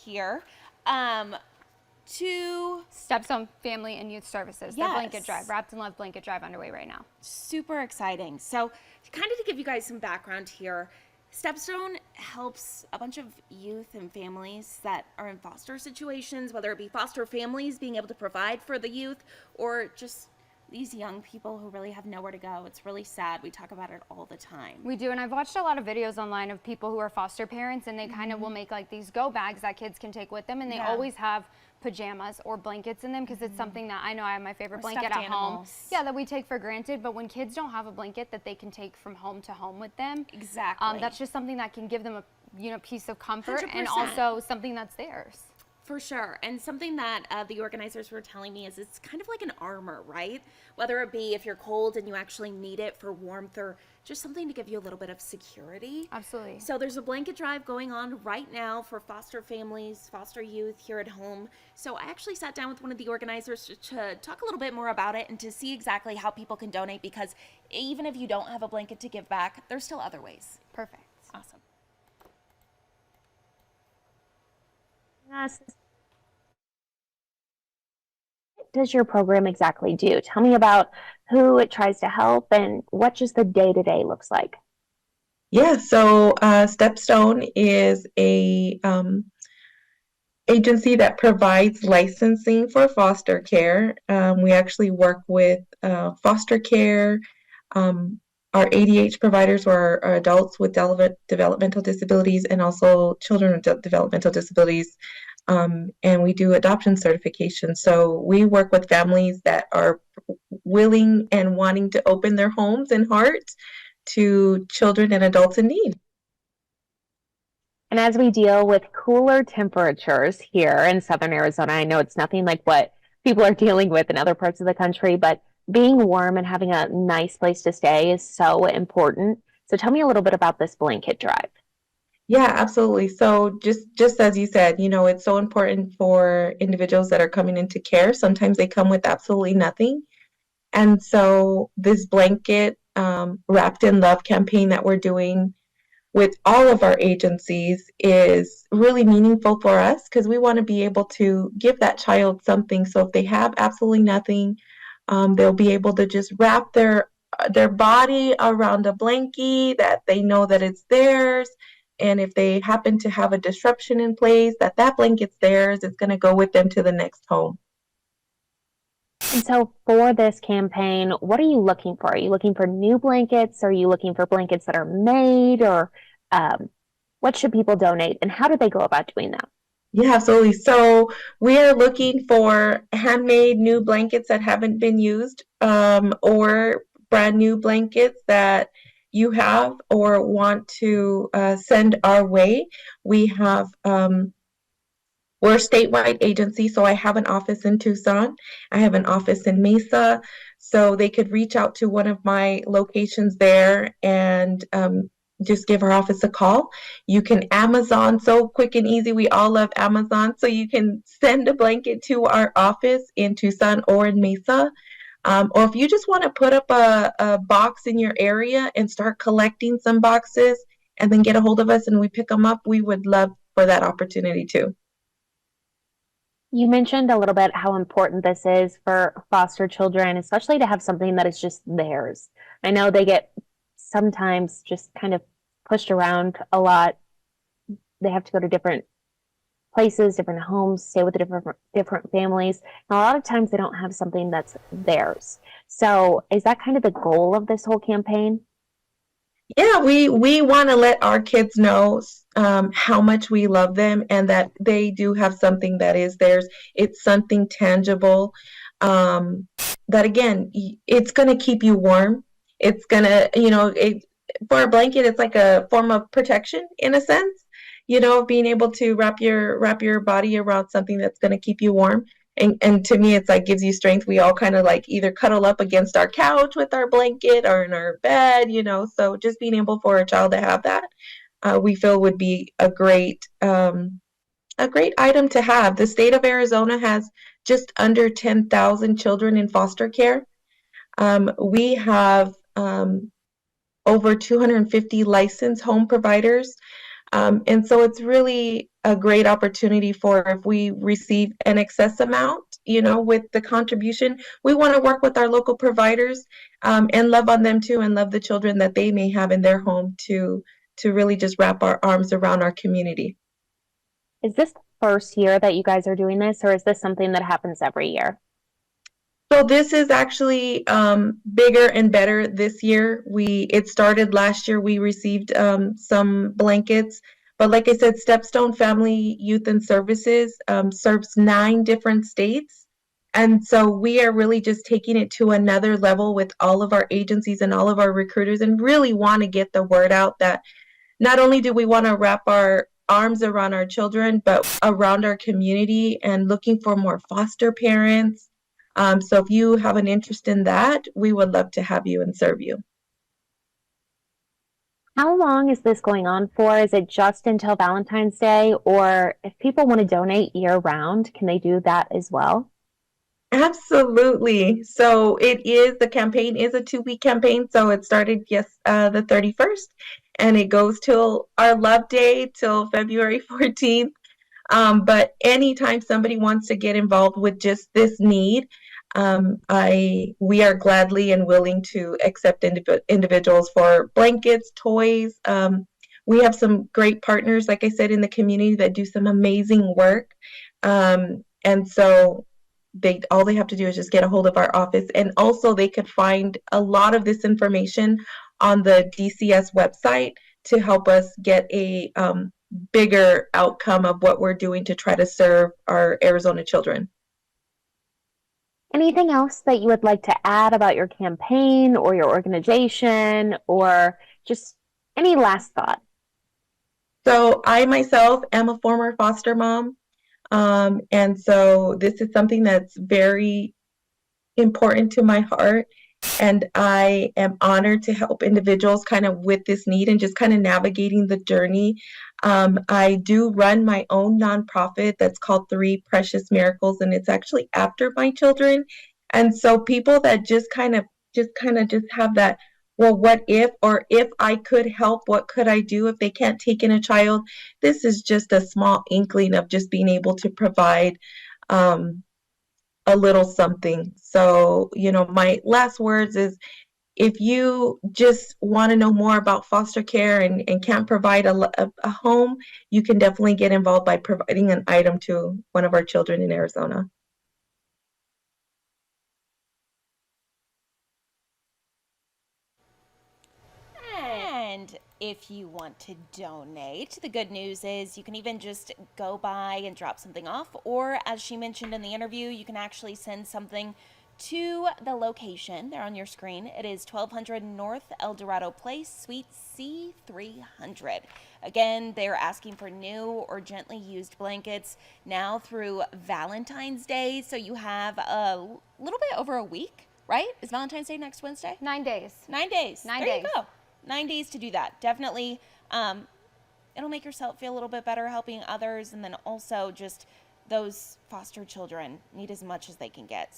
here to Stepstone Family and Youth Services, the Yes. blanket drive, Wrapped in Love blanket drive underway right now. super exciting. So, kind of to give you guys some background here, Stepstone helps a bunch of youth and families that are in foster situations, whether it be foster families being able to provide for the youth or just these young people who really have nowhere to go. It's really sad. We talk about it all the time. We do, and I've watched a lot of videos online of people who are foster parents, and they kind of will make like these go bags that kids can take with them, and they always have pajamas or blankets in them because it's something that I know I have my favorite blanket at home. Yeah, that we take for granted, but when kids don't have a blanket that they can take from home to home with them, Exactly. that's just something that can give them a piece of comfort 100%. and also something that's theirs. For sure. And something that the organizers were telling me is it's kind of like an armor, right? Whether it be if you're cold and you actually need it for warmth or just something to give you a little bit of security. Absolutely. So there's a blanket drive going on right now for foster families, foster youth here at home. So I actually sat down with one of the organizers to talk a little bit more about it and to see exactly how people can donate, because even if you don't have a blanket to give back, there's still other ways. Perfect. Awesome. Yes. What does your program exactly do? Tell me about who it tries to help and what just the day-to-day looks like. Yeah, so Stepstone is a agency that provides licensing for foster care. We actually work with foster care, our ADH providers or are adults with developmental disabilities and also children with developmental disabilities. And we do adoption certification. So we work with families that are willing and wanting to open their homes and hearts to children and adults in need. And as we deal with cooler temperatures here in Southern Arizona, I know it's nothing like what people are dealing with in other parts of the country, but being warm and having a nice place to stay is so important. So tell me a little bit about this blanket drive. Yeah, absolutely. So just as you said, it's so important for individuals that are coming into care. Sometimes they come with absolutely nothing. And so this blanket Wrapped in Love campaign that we're doing with all of our agencies is really meaningful for us because we want to be able to give that child something. So if they have absolutely nothing, they'll be able to just wrap their body around a blankie that they know that it's theirs. And if they happen to have a disruption in place, that blanket's theirs, it's going to go with them to the next home. And so for this campaign, what are you looking for? Are you looking for new blankets? Are you looking for blankets that are made? Or what should people donate? And how do they go about doing that? Yeah, absolutely. So we are looking for handmade new blankets that haven't been used, or brand new blankets that you have or want to send our way. We have we're a statewide agency, so I have an office in Tucson. I have an office in Mesa, so they could reach out to one of my locations there and just give our office a call. You can Amazon, so quick and easy. We all love Amazon, so you can send a blanket to our office in Tucson or in Mesa. Or if you just want to put up a box in your area and start collecting some boxes and then get a hold of us and we pick them up, we would love for that opportunity too. You mentioned a little bit how important this is for foster children, especially to have something that is just theirs. I know they get sometimes just kind of pushed around a lot. They have to go to different places, different homes, stay with different families. And a lot of times they don't have something that's theirs. So is that kind of the goal of this whole campaign? Yeah, we want to let our kids know how much we love them and that they do have something that is theirs. It's something tangible that, again, it's going to keep you warm. It's going to, for a blanket, it's like a form of protection in a sense, being able to wrap your body around something that's going to keep you warm. And to me, it's like gives you strength. We all kind of like either cuddle up against our couch with our blanket or in our bed, so just being able for a child to have that, we feel would be a great item to have. The state of Arizona has just under 10,000 children in foster care. We have over 250 licensed home providers. And so it's really a great opportunity for if we receive an excess amount, with the contribution, we want to work with our local providers and love on them too and love the children that they may have in their home to really just wrap our arms around our community. Is this the first year that you guys are doing this, or is this something that happens every year? So this is actually bigger and better this year. It started last year. We received some blankets, but like I said, Stepstone Family Youth and Services serves 9 different states, and so we are really just taking it to another level with all of our agencies and all of our recruiters, and really want to get the word out that not only do we want to wrap our arms around our children, but around our community and looking for more foster parents. So if you have an interest in that, we would love to have you and serve you. How long is this going on for? Is it just until Valentine's Day? Or if people want to donate year round, can they do that as well? Absolutely. So the campaign is a 2-week campaign. So it started the 31st, and it goes till our love day till February 14th. But anytime somebody wants to get involved with just this need, we are gladly and willing to accept individuals for blankets, toys. We have some great partners, like I said, in the community that do some amazing work. And so all they have to do is just get a hold of our office, and also they could find a lot of this information on the DCS website to help us get a bigger outcome of what we're doing to try to serve our Arizona children. Anything else that you would like to add about your campaign or your organization, or just any last thought? So I myself am a former foster mom. And so this is something that's very important to my heart. And I am honored to help individuals kind of with this need and just kind of navigating the journey. I do run my own nonprofit that's called Three Precious Miracles, and it's actually after my children. And so people that just kind of have that, well, what if, or if I could help, what could I do if they can't take in a child? This is just a small inkling of just being able to provide a little something. So, my last words is, if you just want to know more about foster care and can't provide a home, you can definitely get involved by providing an item to one of our children in Arizona. And if you want to donate, the good news is you can even just go by and drop something off, or as she mentioned in the interview, you can actually send something to the location there on your screen. It is 1200 North El Dorado Place, Suite C300. Again, they're asking for new or gently used blankets now through Valentine's Day, so you have a little bit over a week, right? Is Valentine's Day next Wednesday? 9 days. 9 days. 9 there days. you go. 9 days to do that. Definitely, it'll make yourself feel a little bit better helping others, and then also just those foster children need as much as they can get.